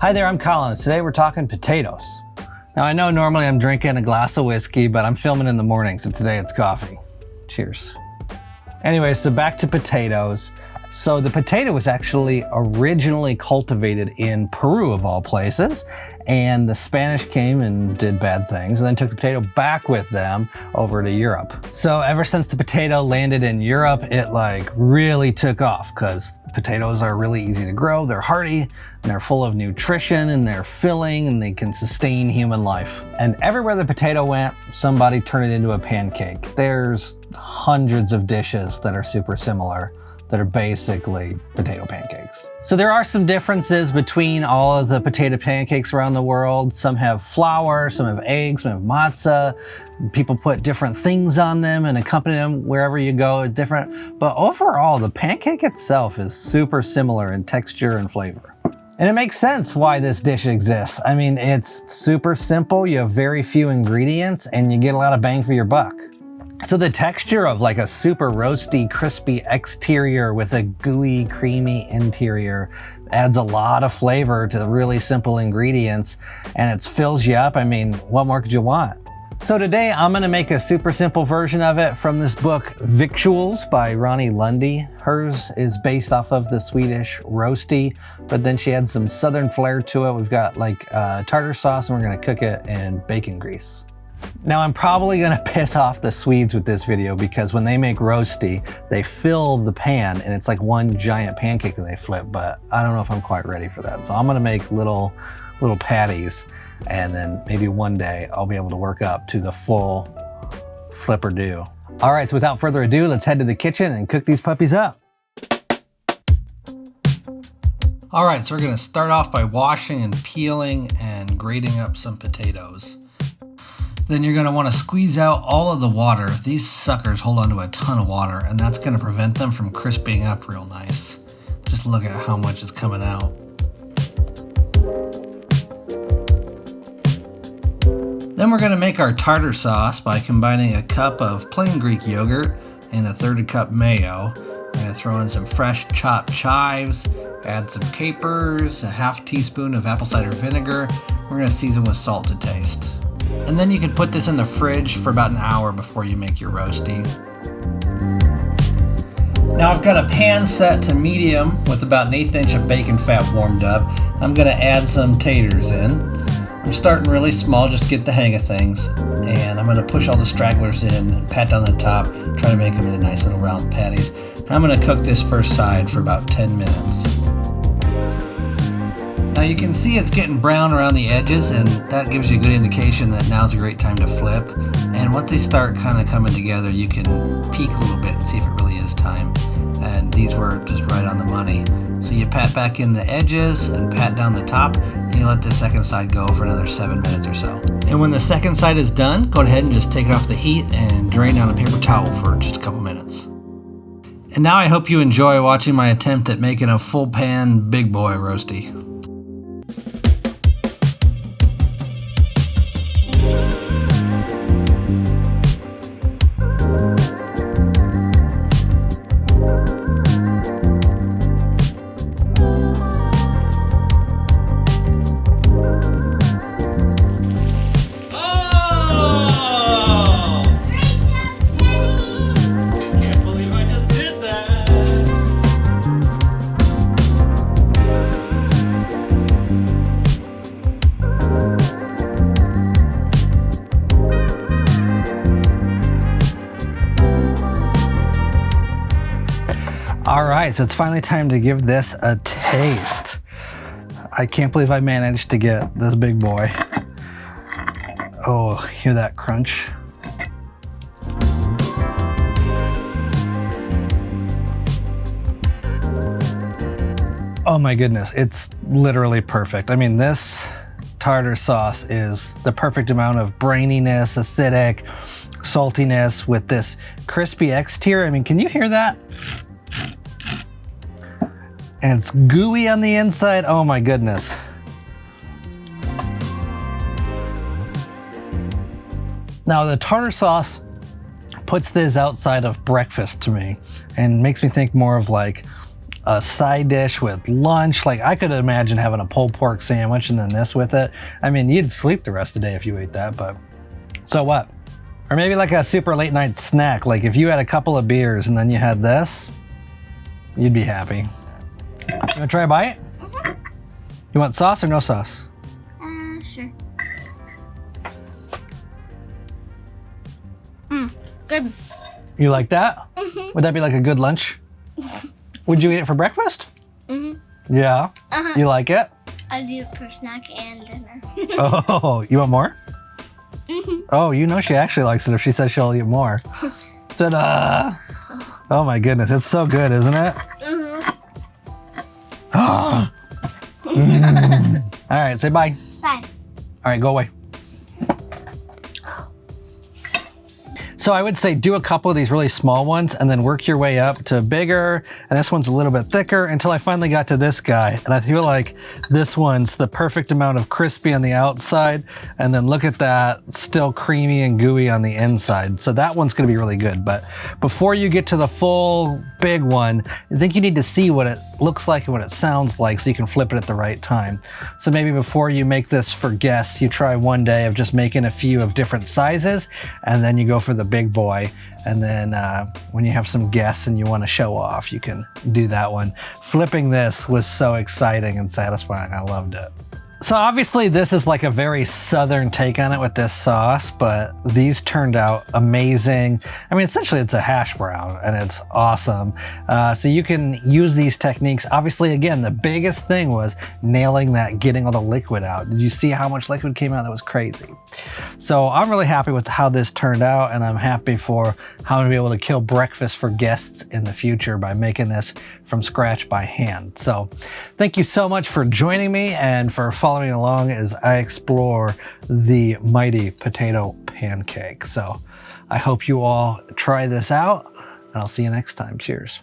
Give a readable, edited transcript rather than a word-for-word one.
Hi there, I'm Colin. Today we're talking potatoes. Now I know normally I'm drinking a glass of whiskey, but I'm filming in the morning, so today it's coffee. Cheers. Anyway, so back to potatoes. So the potato was actually originally cultivated in Peru of all places, and the Spanish came and did bad things and then took the potato back with them over to Europe. So ever since the potato landed in Europe, it really took off because potatoes are really easy to grow, they're hardy, and they're full of nutrition, and they're filling, and they can sustain human life. And everywhere the potato went, somebody turned it into a pancake. There's hundreds of dishes that are super similar that are basically potato pancakes. So there are some differences between all of the potato pancakes around the world. Some have flour, some have eggs, some have matzah. People put different things on them and accompany them wherever you go, it's different. But overall, the pancake itself is super similar in texture and flavor. And it makes sense why this dish exists. I mean, it's super simple, you have very few ingredients, and you get a lot of bang for your buck. So the texture of a super roasty, crispy exterior with a gooey, creamy interior adds a lot of flavor to the really simple ingredients, and it fills you up. I mean, what more could you want? So today I'm gonna make a super simple version of it from this book, Victuals by Ronnie Lundy. Hers is based off of the Swedish Rösti, but then she adds some southern flair to it. We've got tartar sauce, and we're gonna cook it in bacon grease. Now I'm probably gonna piss off the Swedes with this video because when they make rosti, they fill the pan and it's like one giant pancake that they flip, but I don't know if I'm quite ready for that. So I'm gonna make little patties, and then maybe one day I'll be able to work up to the full flipper-do. All right, so without further ado, let's head to the kitchen and cook these puppies up. All right, so we're gonna start off by washing and peeling and grating up some potatoes. Then you're going to want to squeeze out all of the water. These suckers hold on to a ton of water, and that's going to prevent them from crisping up real nice. Just look at how much is coming out. Then we're going to make our tartar sauce by combining a cup of plain Greek yogurt and a 1/3 cup mayo. We're going to throw in some fresh chopped chives, add some capers, a 1/2 teaspoon of apple cider vinegar. We're going to season with salt to taste. And then you can put this in the fridge for about an hour before you make your rosti. Now I've got a pan set to medium with about 1/8 inch of bacon fat warmed up. I'm going to add some taters in. I'm starting really small just to get the hang of things. And I'm going to push all the stragglers in and pat down the top, try to make them into nice little round patties. I'm going to cook this first side for about 10 minutes. Now you can see it's getting brown around the edges, and that gives you a good indication that now's a great time to flip. And once they start kind of coming together, you can peek a little bit and see if it really is time. And these were just right on the money. So you pat back in the edges and pat down the top, and you let the second side go for another 7 minutes or so. And when the second side is done, go ahead and just take it off the heat and drain on a paper towel for just a couple minutes. And now I hope you enjoy watching my attempt at making a full pan big boy rosti. All right, so it's finally time to give this a taste. I can't believe I managed to get this big boy. Oh, hear that crunch? Oh my goodness, it's literally perfect. I mean, this tartar sauce is the perfect amount of braininess, acidic, saltiness with this crispy exterior. I mean, can you hear that? And it's gooey on the inside. Oh my goodness. Now the tartar sauce puts this outside of breakfast to me and makes me think more of like a side dish with lunch. Like I could imagine having a pulled pork sandwich and then this with it. I mean, you'd sleep the rest of the day if you ate that, but so what? Or maybe like a super late night snack. Like if you had a couple of beers and then you had this, you'd be happy. You wanna try a bite? You want sauce or no sauce? Sure. Good. You like that? Would that be like a good lunch? Would you eat it for breakfast? Yeah? You like it? I do it for snack and dinner. Oh, you want more? Oh, you know she actually likes it if she says she'll eat more. Ta-da! Oh my goodness, it's so good, isn't it? All right, say bye. Bye. All right, go away. So I would say do a couple of these really small ones and then work your way up to bigger. And this one's a little bit thicker until I finally got to this guy. And I feel like this one's the perfect amount of crispy on the outside. And then look at that, still creamy and gooey on the inside. So that one's gonna be really good. But before you get to the full big one, I think you need to see what it looks like and what it sounds like so you can flip it at the right time. So maybe before you make this for guests, you try one day of just making a few of different sizes and then you go for the big boy. And then when you have some guests and you want to show off, you can do that one. Flipping this was so exciting and satisfying. I loved it. So obviously this is like a very southern take on it with this sauce, but these turned out amazing. I mean, essentially it's a hash brown and it's awesome. So you can use these techniques. Obviously, again, the biggest thing was nailing that, getting all the liquid out. Did you see how much liquid came out? That was crazy. So I'm really happy with how this turned out, and I'm happy for how I'm gonna be able to kill breakfast for guests in the future by making this from scratch by hand. So thank you so much for joining me and for following along as I explore the mighty potato pancake. So I hope you all try this out, and I'll see you next time. Cheers.